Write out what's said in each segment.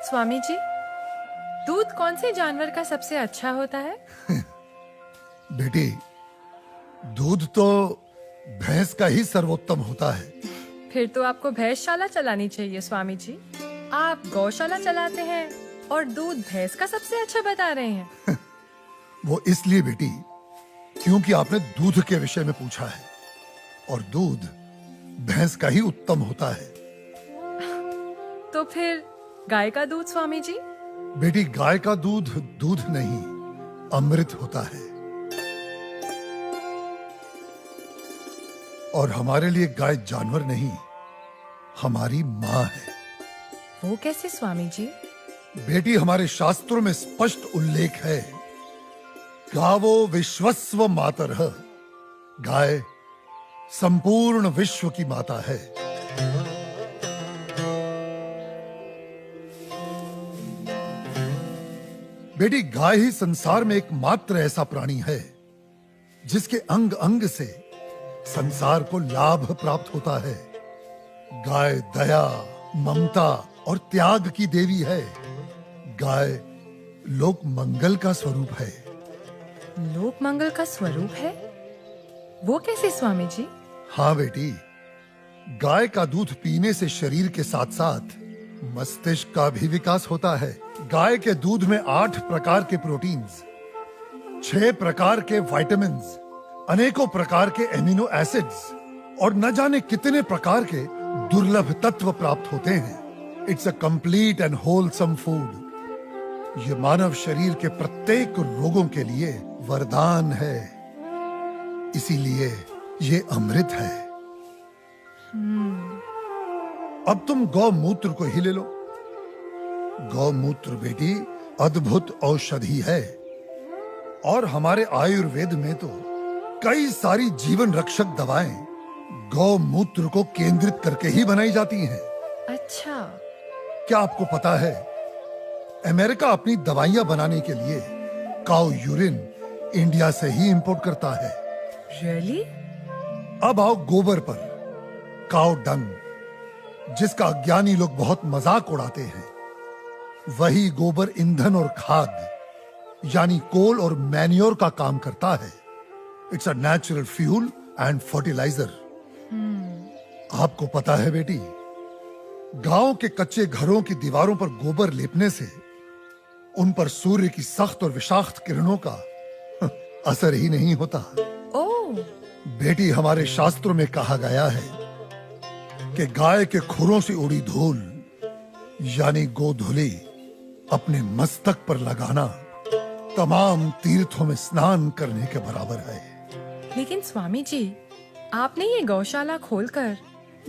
स्वामी जी, दूध कौन से जानवर का सबसे अच्छा होता है? बेटी, दूध तो भैंस का ही सर्वोत्तम होता है। फिर तो आपको भैंसशाला चलानी चाहिए स्वामी जी। आप गौशाला चलाते हैं और दूध भैंस का सबसे अच्छा बता रहे हैं। वो इसलिए बेटी, क्योंकि आपने दूध के विषय में पूछा है और दूध भैंस का ही उत्तम होता है। तो फिर गाय का दूध स्वामी जी? बेटी, गाय का दूध दूध नहीं, अमृत होता है। और हमारे लिए गाय जानवर नहीं, हमारी माँ है। वो कैसे स्वामी जी? बेटी, हमारे शास्त्रों में स्पष्ट उल्लेख है, गावो विश्वस्व मातरः, गाय संपूर्ण विश्व की माता है। बेटी, गाय ही संसार में एकमात्र ऐसा प्राणी है जिसके अंग अंग से संसार को लाभ प्राप्त होता है। गाय दया, ममता और त्याग की देवी है। गाय लोक मंगल का स्वरूप है। लोक मंगल का स्वरूप है? वो कैसे स्वामी जी? हाँ बेटी, गाय का दूध पीने से शरीर के साथ साथ मस्तिष्क का भी विकास होता है। गाय के दूध में 8 प्रकार के प्रोटीन्स, 6 प्रकार के विटामिन्स, अनेकों प्रकार के एमिनो एसिड्स और न जाने कितने प्रकार के दुर्लभ तत्व प्राप्त होते हैं। It's a complete and wholesome food. ये मानव शरीर के प्रत्येक रोगों के लिए वरदान है। इसीलिए ये अमृत है। अब तुम गौमूत्र को ही ले लो। गौमूत्र बेटी अद्भुत औषधि है और हमारे आयुर्वेद में तो कई सारी जीवन रक्षक दवाएं गौमूत्र को केंद्रित करके ही बनाई जाती हैं। अच्छा। क्या आपको पता है, अमेरिका अपनी दवाइयां बनाने के लिए काऊ यूरिन इंडिया से ही इंपोर्ट करता है। रियली? अब आओ गोबर पर। काऊ डंग, जिसका अज्ञानी लोग बहुत मजाक उड़ाते हैं, वही गोबर ईंधन और खाद यानी कोल और मैन्योर का काम करता है। It's a natural fuel and fertiliser. आपको पता है बेटी, गांव के कच्चे घरों की दीवारों पर गोबर लेपने से उन पर सूर्य की सख्त और विषाक्त किरणों का असर ही नहीं होता। ओह। बेटी, हमारे शास्त्रों में कहा गया है कि गाय के खुरों से उड़ी धूल यानी गोधूली अपने मस्तक पर लगाना तमाम तीर्थों में स्नान करने के बराबर है। लेकिन स्वामी जी, आपने ये गौशाला खोलकर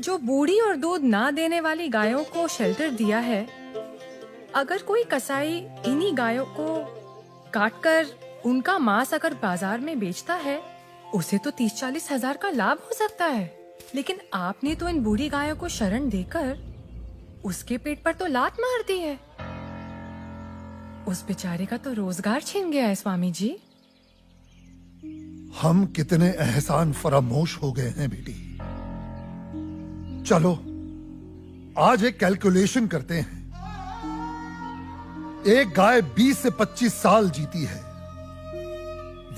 जो बूढ़ी और दूध ना देने वाली गायों को शेल्टर दिया है, अगर कोई कसाई इन्हीं गायों को काटकर उनका मांस अगर बाजार में बेचता है, उसे तो 30-40 हजार का लाभ हो सकता है। लेकिन आपने तो इन बूढ़ी गायों को शरण देकर उसके पेट पर तो लात मार दी है। उस बेचारे का तो रोजगार छिन गया है स्वामी जी। हम कितने एहसान फरामोश हो गए हैं बेटी। चलो आज एक कैलकुलेशन करते हैं। एक गाय 20 से 25 साल जीती है।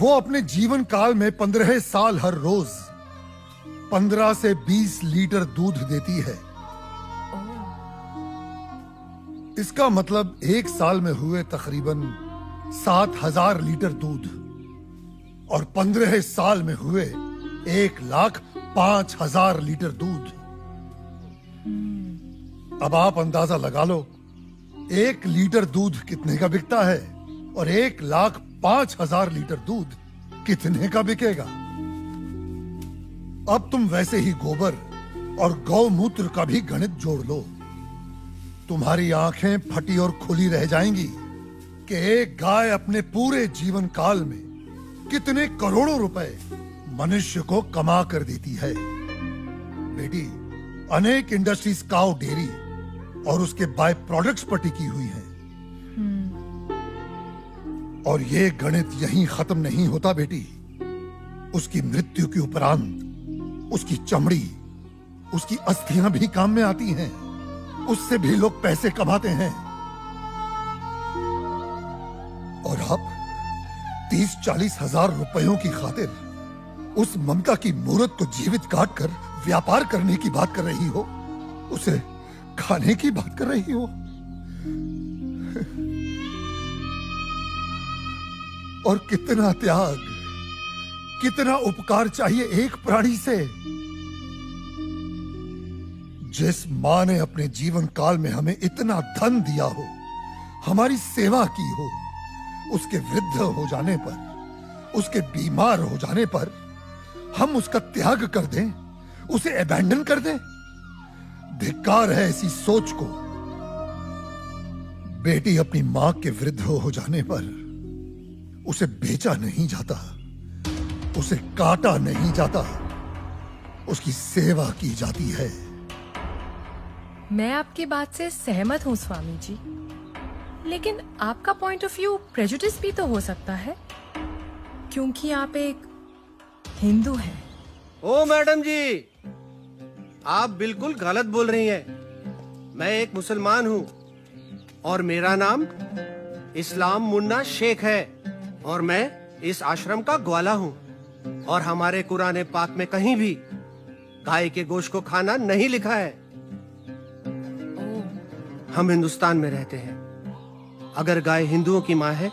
वो अपने जीवन काल में 15 साल हर रोज 15 से 20 लीटर दूध देती है। इसका मतलब एक साल में हुए तकरीबन 7,000 लीटर दूध और 15 साल में हुए 1,05,000 लीटर दूध। अब आप अंदाजा लगा लो, 1 लीटर दूध कितने का बिकता है और 1,05,000 लीटर दूध कितने का बिकेगा। अब तुम वैसे ही गोबर और गौमूत्र का भी गणित जोड़ लो। तुम्हारी आंखें फटी और खुली रह जाएंगी कि एक गाय अपने पूरे जीवन काल में कितने करोड़ों रुपए मनुष्य को कमा कर देती है। बेटी, अनेक इंडस्ट्रीज काऊ डेयरी और उसके बाय प्रोडक्ट्स पर टिकी हुई हैं। और ये गणित यहीं खत्म नहीं होता बेटी। उसकी मृत्यु के उपरांत उसकी चमड़ी, उसकी अस्थियां भी काम में आती हैं। उससे भी लोग पैसे कमाते हैं। आप 30-40 हजार रुपयों की खातिर उस ममता की मूर्त को जीवित काट कर व्यापार करने की बात कर रही हो, उसे खाने की बात कर रही हो। और कितना त्याग, कितना उपकार चाहिए एक प्राणी से। जिस मां ने अपने जीवन काल में हमें इतना धन दिया हो, हमारी सेवा की हो, उसके वृद्ध हो जाने पर, उसके बीमार हो जाने पर हम उसका त्याग कर दें, उसे अबैंडन कर दें। धिक्कार है ऐसी सोच को। बेटी अपनी मां के वृद्ध हो जाने पर उसे बेचा नहीं जाता, उसे काटा नहीं जाता, उसकी सेवा की जाती है। मैं आपकी बात से सहमत हूँ स्वामी जी, लेकिन आपका पॉइंट ऑफ व्यू प्रेजुडिस भी तो हो सकता है, क्योंकि आप एक हिंदू हैं। ओ मैडम जी, आप बिल्कुल गलत बोल रही हैं। मैं एक मुसलमान हूँ और मेरा नाम इस्लाम मुन्ना शेख है और मैं इस आश्रम का ग्वाला हूँ। और हमारे कुरान पाक में कहीं भी गाय के गोश्त को खाना नहीं लिखा है। हम हिंदुस्तान में रहते हैं। अगर गाय हिंदुओं की माँ है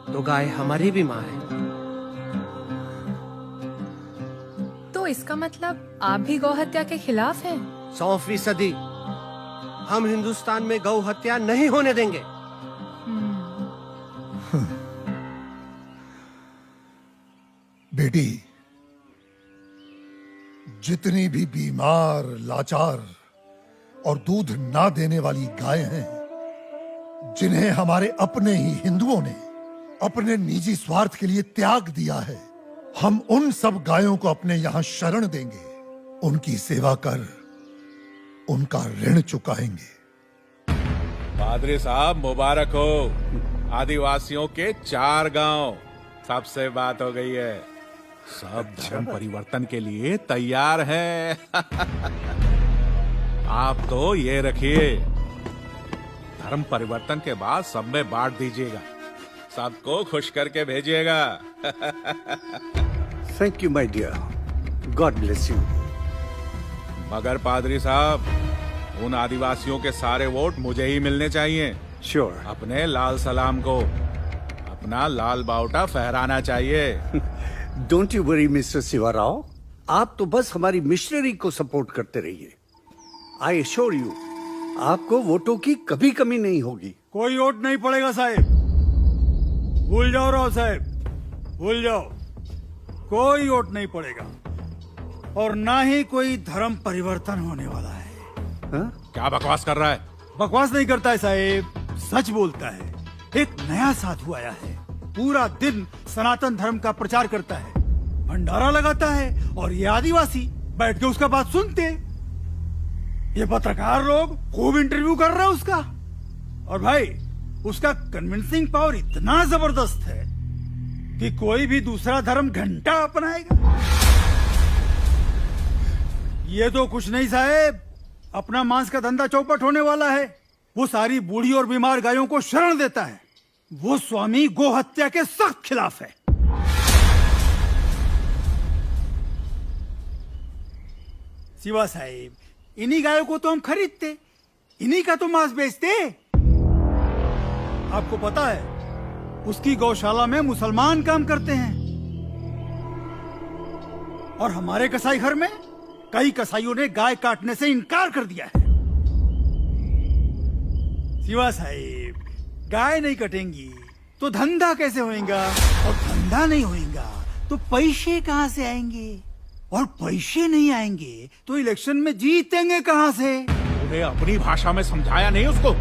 तो गाय हमारी भी माँ है। तो इसका मतलब आप भी गौ हत्या के खिलाफ हैं? 100%। हम हिंदुस्तान में गौ हत्या नहीं होने देंगे। बेटी, जितनी भी बीमार, लाचार और दूध ना देने वाली गाय हैं, जिन्हें हमारे अपने ही हिंदुओं ने अपने निजी स्वार्थ के लिए त्याग दिया है, हम उन सब गायों को अपने यहां शरण देंगे। उनकी सेवा कर उनका ऋण चुकाएंगे। पादरी साहब मुबारक हो। आदिवासियों के 4 गांव, सबसे बात हो गई है। सब धर्म परिवर्तन के लिए तैयार हैं। आप तो ये रखिए, धर्म परिवर्तन के बाद सब में बांट दीजिएगा, सबको खुश करके भेजिएगा। Thank you my dear, God bless you. मगर पादरी साहब, उन आदिवासियों के सारे वोट मुझे ही मिलने चाहिए। श्योर। अपने लाल सलाम को अपना लाल बावटा फहराना चाहिए। Don't you worry mister Shivarao, आप तो बस हमारी मिशनरी को सपोर्ट करते रहिए। आई एश्योर यू, आपको वोटों की कभी कमी नहीं होगी। कोई वोट नहीं पड़ेगा साहब, भूल जाओ राव साहब, भूल जाओ। कोई वोट नहीं पड़ेगा और ना ही कोई धर्म परिवर्तन होने वाला है। हा? क्या बकवास कर रहा है? बकवास नहीं करता है साहब, सच बोलता है। एक नया साधु आया है, पूरा दिन सनातन धर्म का प्रचार करता है, भंडारा लगाता है और ये आदिवासी बैठ के उसका बात सुनते। ये पत्रकार लोग खूब इंटरव्यू कर रहे हैं उसका। और भाई, उसका कन्विंसिंग पावर इतना जबरदस्त है कि कोई भी दूसरा धर्म घंटा अपनाएगा। ये तो कुछ नहीं साहब, अपना मांस का धंधा चौपट होने वाला है। वो सारी बूढ़ी और बीमार गायों को शरण देता है। वो स्वामी गो हत्या के सख्त खिलाफ है। शिवा साहिब, इन्हीं गायों को तो हम खरीदते, इन्हीं का तो मांस बेचते। आपको पता है, उसकी गौशाला में मुसलमान काम करते हैं और हमारे कसाई घर में कई कसाईयों ने गाय काटने से इनकार कर दिया है। शिवा साहिब, गाय नहीं कटेंगी तो धंधा कैसे होएगा, और धंधा नहीं होएगा तो पैसे कहां से आएंगे, और पैसे नहीं आएंगे तो इलेक्शन में जीतेंगे कहां से। तूने अपनी भाषा में समझाया नहीं उसको?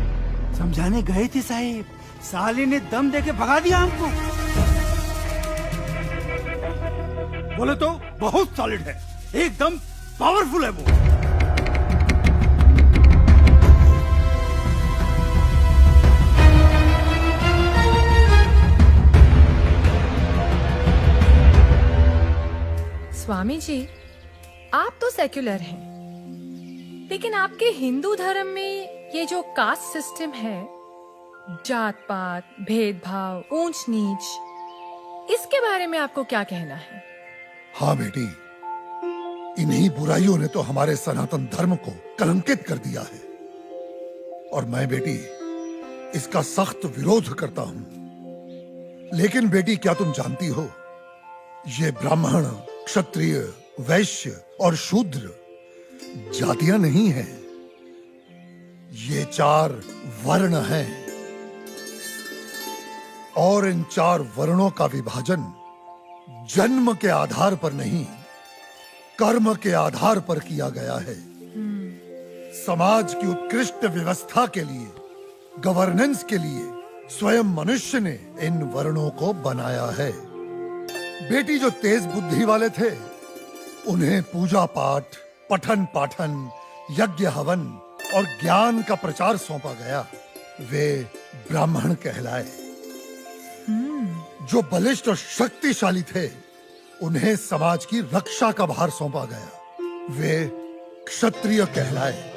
समझाने गए थे साहिब, साले ने दम देके भगा दिया हमको। बोले तो बहुत सॉलिड है, एकदम पावरफुल है वो। स्वामी जी, आप तो सेक्युलर हैं, लेकिन आपके हिंदू धर्म में ये जो कास्ट सिस्टम है, जात पात, भेदभाव, ऊंच नीच, इसके बारे में आपको क्या कहना है? हाँ बेटी, इन्हीं बुराइयों ने तो हमारे सनातन धर्म को कलंकित कर दिया है और मैं बेटी इसका सख्त विरोध करता हूं। लेकिन बेटी, क्या तुम जानती हो, ये ब्राह्मण, क्षत्रिय, वैश्य और शूद्र जातियां नहीं हैं, ये 4 वर्ण हैं और इन 4 वर्णों का विभाजन जन्म के आधार पर नहीं, कर्म के आधार पर किया गया है। समाज की उत्कृष्ट व्यवस्था के लिए, गवर्नेंस के लिए स्वयं मनुष्य ने इन वर्णों को बनाया है। बेटी, जो तेज बुद्धि वाले थे उन्हें पूजा पाठ, पठन पाठन, यज्ञ हवन और ज्ञान का प्रचार सौंपा गया, वे ब्राह्मण कहलाए। जो बलिष्ठ और शक्तिशाली थे उन्हें समाज की रक्षा का भार सौंपा गया, वे क्षत्रिय कहलाए।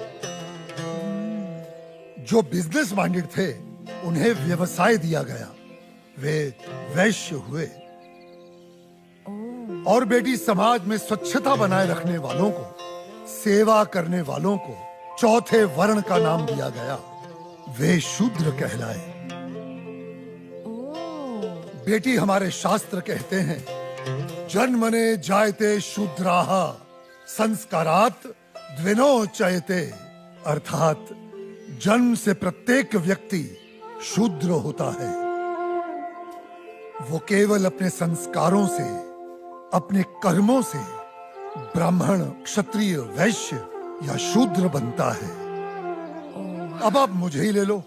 जो बिजनेस माइंडेड थे उन्हें व्यवसाय दिया गया, वे वैश्य हुए। और बेटी, समाज में स्वच्छता बनाए रखने वालों को, सेवा करने वालों को चौथे वर्ण का नाम दिया गया, वे शूद्र कहलाए। बेटी, हमारे शास्त्र कहते हैं, जन्मने जायते शूद्राः संस्कारात् द्विनोच्यते, अर्थात जन्म से प्रत्येक व्यक्ति शूद्र होता है। वो केवल अपने संस्कारों से, अपने कर्मों से ब्राह्मण, क्षत्रिय, वैश्य या शूद्र बनता है। अब आप मुझे ही ले लो।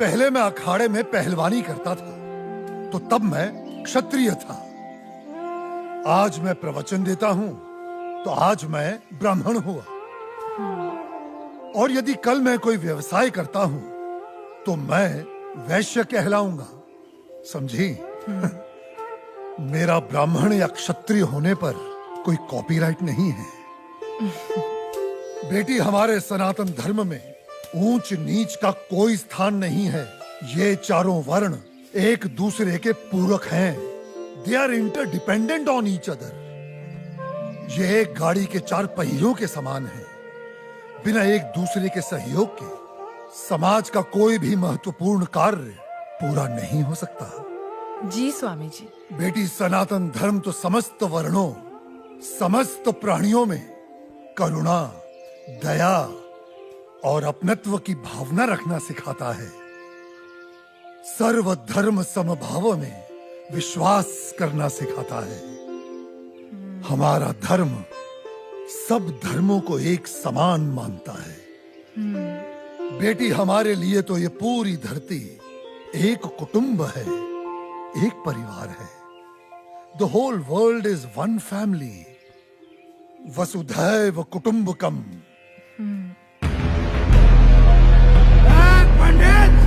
पहले मैं अखाड़े में पहलवानी करता था तो तब मैं क्षत्रिय था। आज मैं प्रवचन देता हूं तो आज मैं ब्राह्मण हुआ। और यदि कल मैं कोई व्यवसाय करता हूं तो मैं वैश्य कहलाऊंगा। समझी? मेरा ब्राह्मण या क्षत्रिय होने पर कोई कॉपीराइट नहीं है। बेटी, हमारे सनातन धर्म में ऊंच नीच का कोई स्थान नहीं है। ये चारों वर्ण एक दूसरे के पूरक हैं। They are interdependent on each other. ये एक गाड़ी के 4 पहियों के समान है। बिना एक दूसरे के सहयोग के समाज का कोई भी महत्वपूर्ण कार्य पूरा नहीं हो सकता। जी स्वामी जी। बेटी, सनातन धर्म तो समस्त वर्णों, समस्त प्राणियों में करुणा, दया और अपनत्व की भावना रखना सिखाता है। सर्व धर्म समभाव में विश्वास करना सिखाता है। हमारा धर्म सब धर्मों को एक समान मानता है। बेटी, हमारे लिए तो ये पूरी धरती एक कुटुंब है, एक परिवार है। The whole world is one family. वसुधैव कुटुंबकम। पंडित!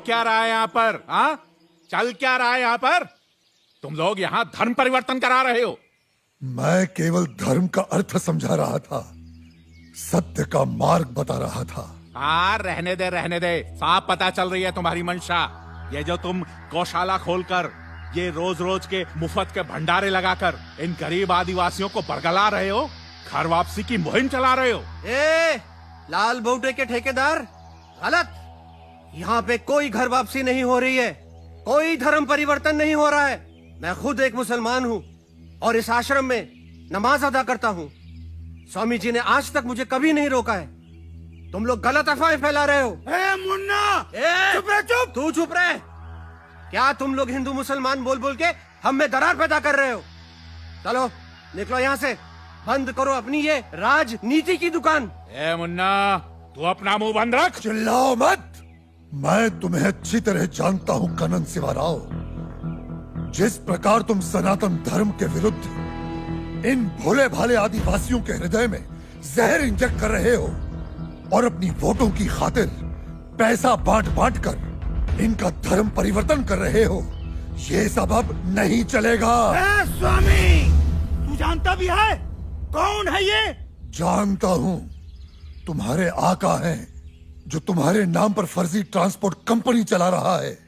क्या रहा है यहाँ पर? हाँ, चल क्या रहा है यहाँ पर? तुम लोग यहाँ धर्म परिवर्तन करा रहे हो। मैं केवल धर्म का अर्थ समझा रहा था, सत्य का मार्ग बता रहा था। हाँ, रहने दे, साफ पता चल रही है तुम्हारी मंशा। ये जो तुम गौशाला खोलकर, ये रोज रोज के मुफ्त के भंडारे लगाकर इन गरीब आदिवासियों को बरगला रहे हो, घर वापसी की मुहिम चला रहे हो। लाल बूटे के ठेकेदार, गलत। यहाँ पे कोई घर वापसी नहीं हो रही है, कोई धर्म परिवर्तन नहीं हो रहा है। मैं खुद एक मुसलमान हूँ और इस आश्रम में नमाज अदा करता हूँ। स्वामी जी ने आज तक मुझे कभी नहीं रोका है। तुम लोग गलत अफवाहें फैला रहे हो। ए मुन्ना, चुप रह, चुप। तू चुप रहे। क्या तुम लोग हिंदू मुसलमान बोल बोल के हम में दरार पैदा कर रहे हो? चलो निकलो यहाँ से, बंद करो अपनी ये राजनीति की दुकान। ए मुन्ना, तू अपना मुंह बंद रख। चिल्लाओ मत। मैं तुम्हें अच्छी तरह जानता हूं कनन शिवाराव। जिस प्रकार तुम सनातन धर्म के विरुद्ध इन भोले भाले आदिवासियों के हृदय में जहर इंजेक्ट कर रहे हो और अपनी वोटों की खातिर पैसा बांट बांट कर इनका धर्म परिवर्तन कर रहे हो, ये सब अब नहीं चलेगा। ए स्वामी, तू जानता भी है कौन है ये? जानता हूं, तुम्हारे आका हैं जो तुम्हारे नाम पर फर्जी ट्रांसपोर्ट कंपनी चला रहा है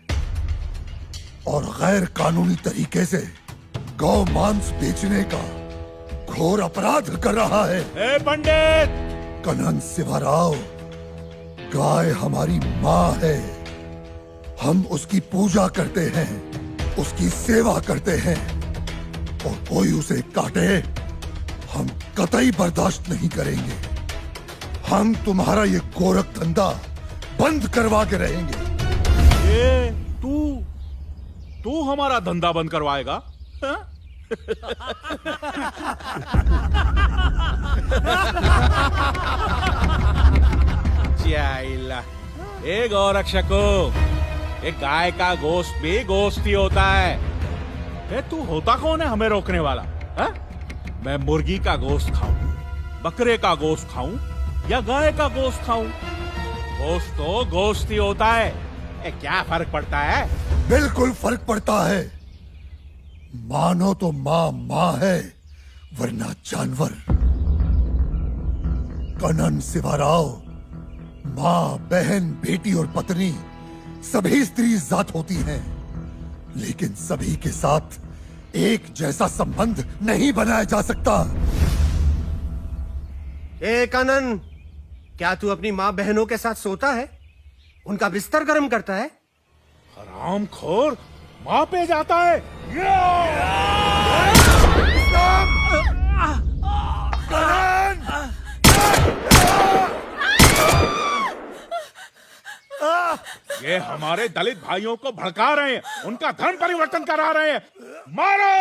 और गैर कानूनी तरीके से गौ मांस बेचने का घोर अपराध कर रहा है। ए पंडित! कनन शिवाराव, गाय हमारी माँ है। हम उसकी पूजा करते हैं, उसकी सेवा करते हैं और कोई उसे काटे हम कतई बर्दाश्त नहीं करेंगे। हम तुम्हारा ये गोरख धंधा बंद करवा के रहेंगे। ये तू हमारा धंधा बंद करवाएगा? हाँ? जाइला। ए गौरक्षको, एक गाय का गोश्त भी गोश्त ही होता है। ए तू होता कौन है हमें रोकने वाला? हा? मैं मुर्गी का गोश्त खाऊं, बकरे का गोश्त खाऊं या गाय का गोश्त खाऊं, गोश्त तो गोश्त ही होता है। ए क्या फर्क पड़ता है? बिल्कुल फर्क पड़ता है। मानो तो माँ है वरना जानवर। कनन शिवाराव, माँ, बहन, बेटी और पत्नी सभी स्त्री जात होती हैं, लेकिन सभी के साथ एक जैसा संबंध नहीं बनाया जा सकता। ए कनन, क्या तू अपनी माँ बहनों के साथ सोता है? उनका बिस्तर गर्म करता है? हरामखोर, माँ पे जाता है। ये हमारे दलित भाइयों को भड़का रहे हैं, उनका धर्म परिवर्तन करा रहे हैं। मारो!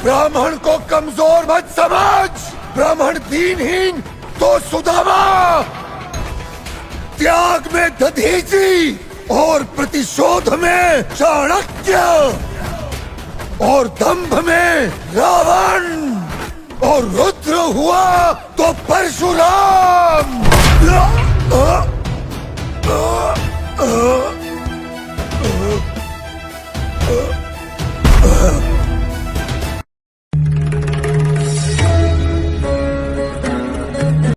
ब्राह्मण को कमजोर मत समझ। ब्राह्मण दीनहीन तो सुदामा, त्याग में दधीचि और प्रतिशोध में चाणक्य और दंभ में रावण और रुद्र हुआ तो परशुराम।